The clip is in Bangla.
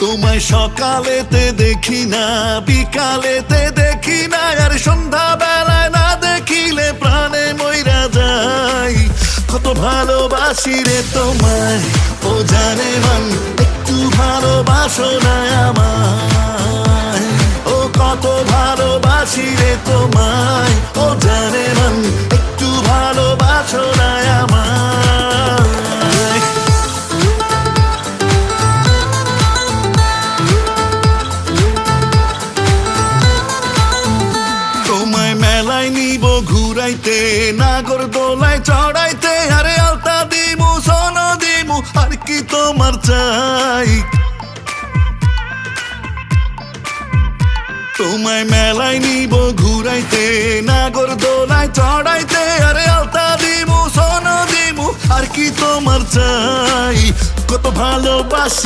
তোমায় সকালেতে দেখি না, বিকালেতে দেখি না, আর সন্ধ্যা বেলায় না দেখিলে প্রাণে মইরা যাই। কত ভালোবাসি রে তোমায়, ও জানে মন, একটু ভালোবাসো না আমায়। ও কত ভালোবাসি রে তোমায়, ও জানে মন, একটু ভালোবাসো না আমায়। তোমায় মেলায় নিব ঘুরাইতে, নাগরদোলায় চড়াইতে, আরে আলতা দিমু সোন দিমু, আর কি তোমার চাই। তোমায় মেলায় নিব ঘুরাইতে, নাগরদোলায় চড়াইতে, আরে আলতা দিমু সোন দিমু, আর কি তোমার চাই। কত ভালোবাসি